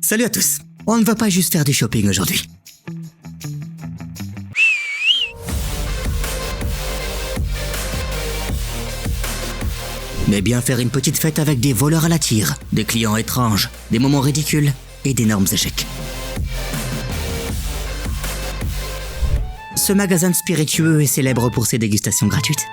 Salut à tous. On ne va pas juste faire du shopping aujourd'hui. Mais bien faire une petite fête avec des voleurs à la tire, des clients étranges, des moments ridicules et d'énormes échecs. Ce magasin spiritueux est célèbre pour ses dégustations gratuites.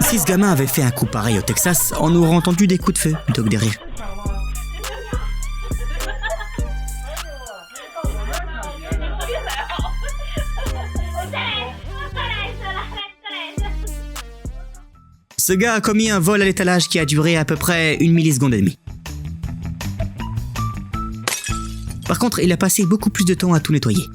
Si ce gamin avait fait un coup pareil au Texas, on aurait entendu des coups de feu plutôt que des rires. Ce gars a commis un vol à l'étalage qui a duré à peu près 1 milliseconde et demie. Par contre, il a passé beaucoup plus de temps à tout nettoyer.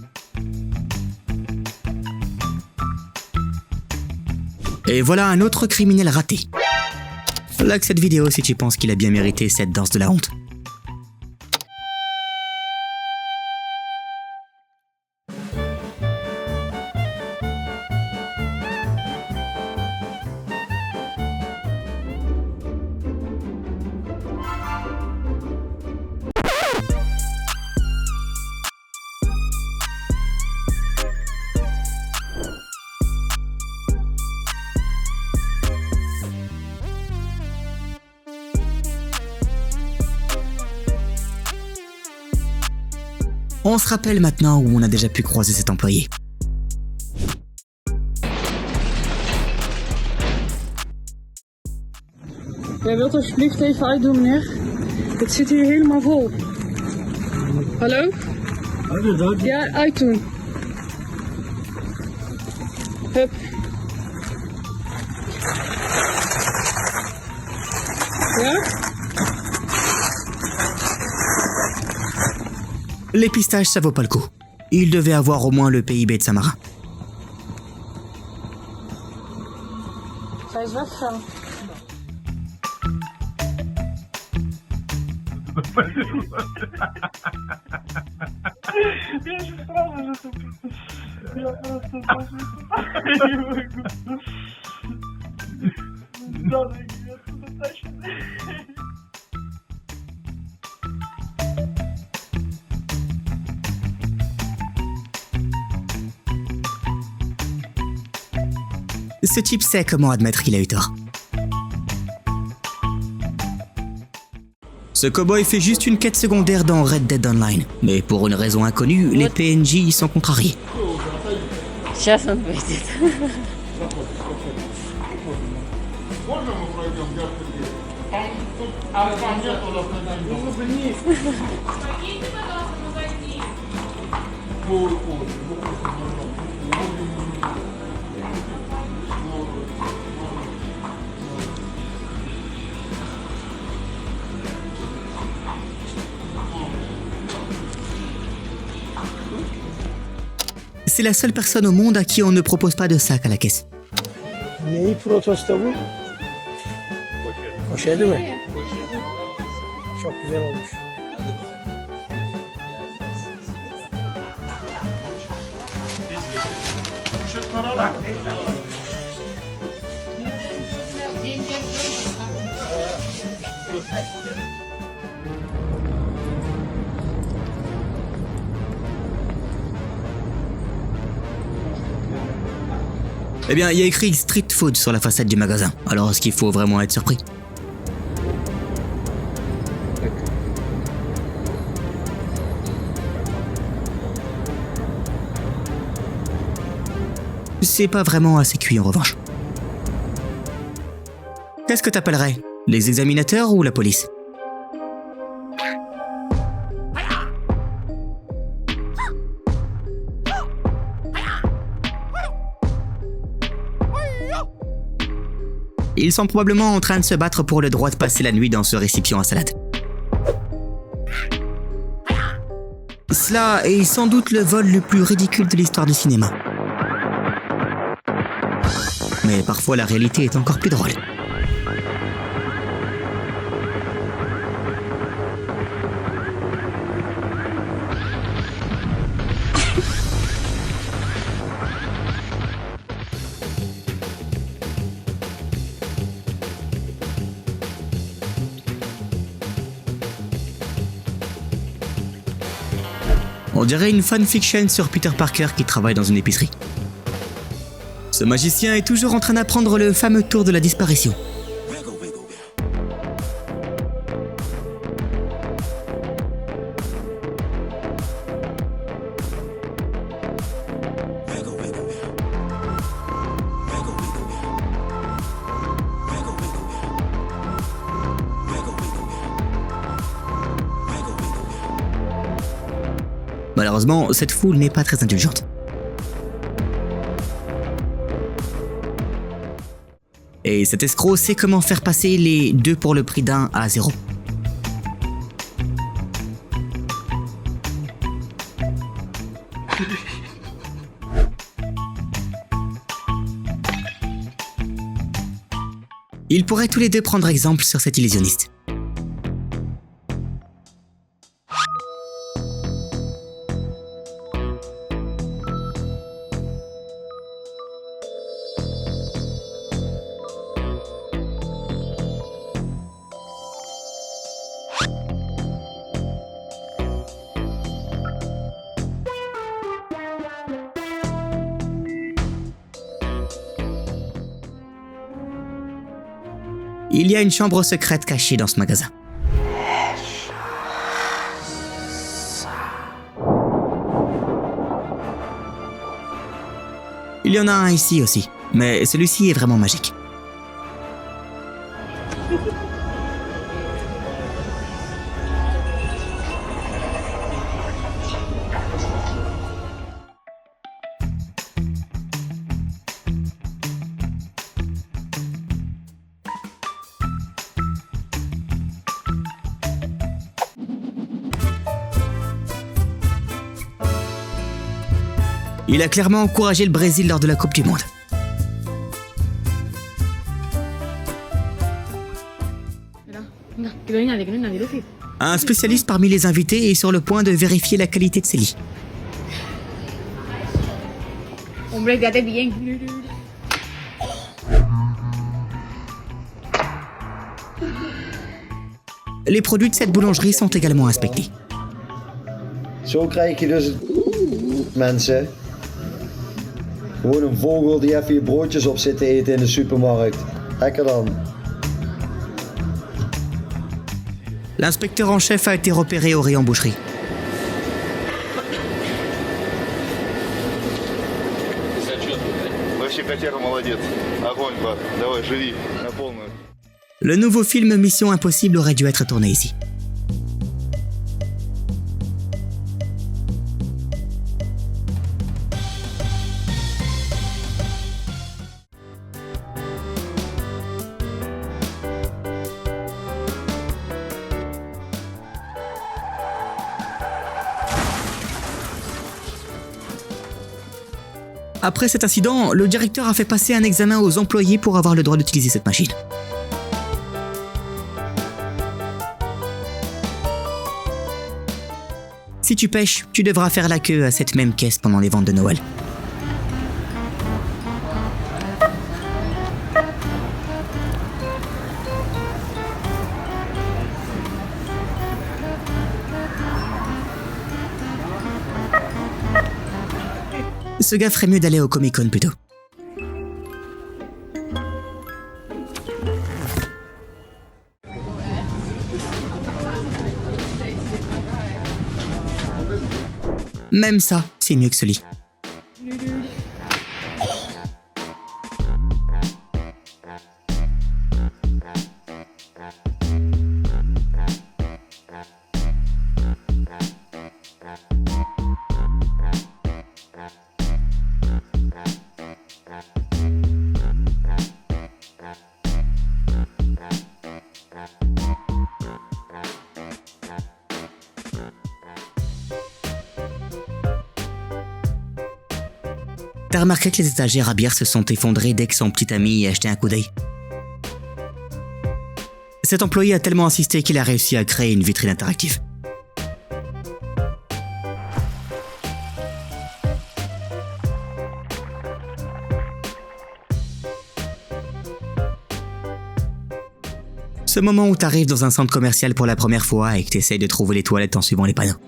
Et voilà un autre criminel raté. Like cette vidéo si tu penses qu'il a bien mérité cette danse de la honte. On se rappelle maintenant où on a déjà pu croiser cet employé. Jij wilt alsjeblieft even uitdoen, meneer? Het zit hier helemaal vol. Hallo? Ja, uitdoen. Hup. Ja? Les pistaches, ça vaut pas le coup. Il devait avoir au moins le PIB de Saint-Marin. Zij is weggegaan. Ce type sait comment admettre qu'il a eu tort. Ce cowboy fait juste une quête secondaire dans Red Dead Online, mais pour une raison inconnue, les PNJ y sont contrariés. Сейчас он выйдет. C'est la seule personne au monde à qui on ne propose pas de sac à la caisse. Neyi protesto bu? Poşeti mi? Çok güzel olmuş. Eh bien, il y a écrit Street Food sur la façade du magasin, alors est-ce qu'il faut vraiment être surpris? C'est pas vraiment assez cuit en revanche. Qu'est-ce que t'appellerais? Les examinateurs ou la police? Ils sont probablement en train de se battre pour le droit de passer la nuit dans ce récipient à salade. Cela est sans doute le vol le plus ridicule de l'histoire du cinéma. Mais parfois la réalité est encore plus drôle. On dirait une fanfiction sur Peter Parker qui travaille dans une épicerie. Ce magicien est toujours en train d'apprendre le fameux tour de la disparition. Malheureusement, cette foule n'est pas très indulgente. Et cet escroc sait comment faire passer les 2 pour le prix d'un à 0. Ils pourraient tous les deux prendre exemple sur cet illusionniste. Il y a une chambre secrète cachée dans ce magasin. Il y en a un ici aussi, mais celui-ci est vraiment magique. Il a clairement encouragé le Brésil lors de la Coupe du Monde. Un spécialiste parmi les invités est sur le point de vérifier la qualité de ses lits. Les produits de cette boulangerie sont également inspectés. Zo krijg je dus mensen. Gewoon een vogel die even je broodjes op zit te eten in de supermarkt. Lekker dan. L'inspecteur en chef a été repéré au rayon boucherie. Le nouveau film Mission Impossible aurait dû être tourné ici. Après cet incident, le directeur a fait passer un examen aux employés pour avoir le droit d'utiliser cette machine. Si tu pêches, tu devras faire la queue à cette même caisse pendant les ventes de Noël. Ce gars ferait mieux d'aller au Comic-Con plutôt. Même ça, c'est mieux que ce lit. T'as remarqué que les étagères à bière se sont effondrées dès que son petit ami y a jeté un coup d'œil? Cet employé a tellement insisté qu'il a réussi à créer une vitrine interactive. Ce moment où t'arrives dans un centre commercial pour la première fois et que t'essayes de trouver les toilettes en suivant les panneaux.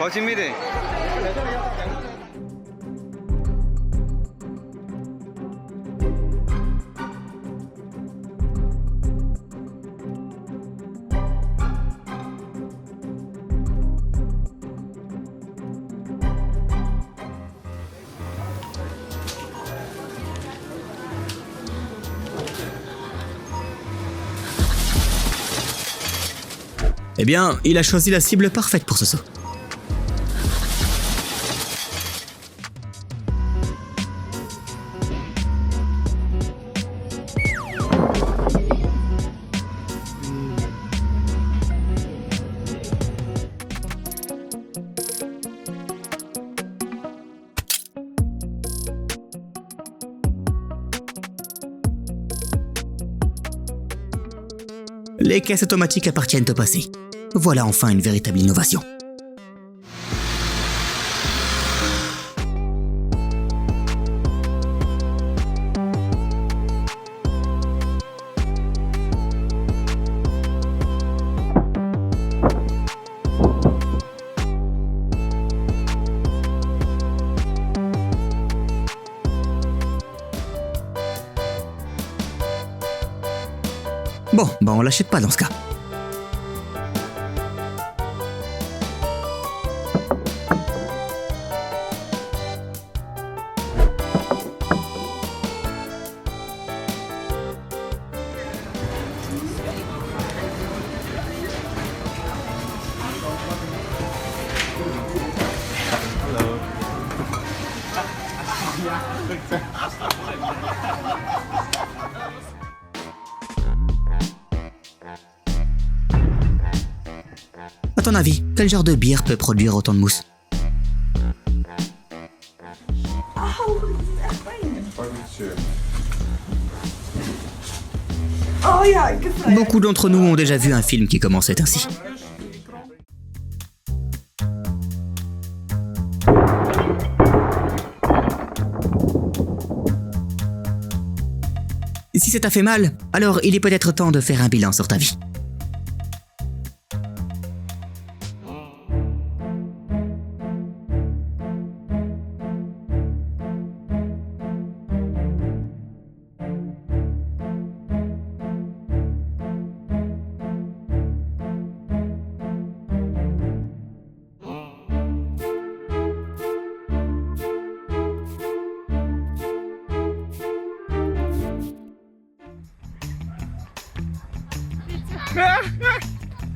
거짓말이. Eh bien, il a choisi la cible parfaite pour ce saut. Les caisses automatiques appartiennent au passé. Voilà enfin une véritable innovation. Bon, bah on l'achète pas dans ce cas. À ton avis, quel genre de bière peut produire autant de mousse? Beaucoup d'entre nous ont déjà vu un film qui commençait ainsi. Si ça t'a fait mal, alors il est peut-être temps de faire un bilan sur ta vie.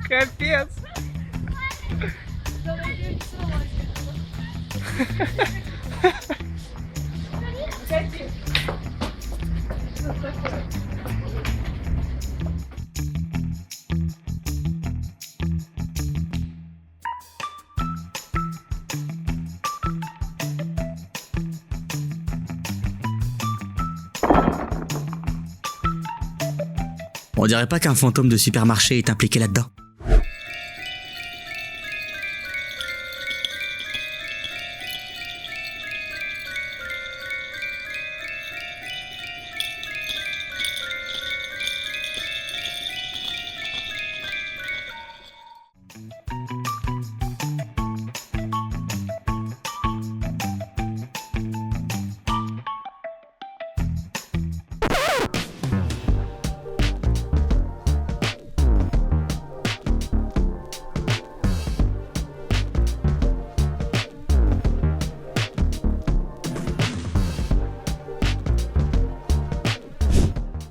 Капец. On dirait pas qu'un fantôme de supermarché est impliqué là-dedans.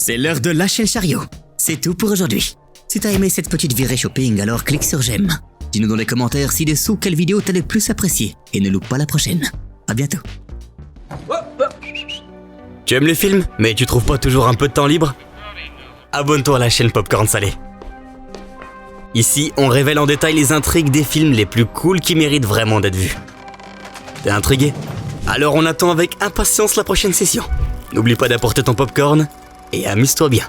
C'est l'heure de lâcher le chariot. C'est tout pour aujourd'hui. Si t'as aimé cette petite virée shopping, alors clique sur j'aime. Dis-nous dans les commentaires ci-dessous quelle vidéo t'as le plus appréciée et ne loupe pas la prochaine. À bientôt. Tu aimes les films, mais tu trouves pas toujours un peu de temps libre? Abonne-toi à la chaîne Popcorn Salé. Ici, on révèle en détail les intrigues des films les plus cool qui méritent vraiment d'être vus. T'es intrigué? Alors on attend avec impatience la prochaine session. N'oublie pas d'apporter ton popcorn et amuse-toi bien.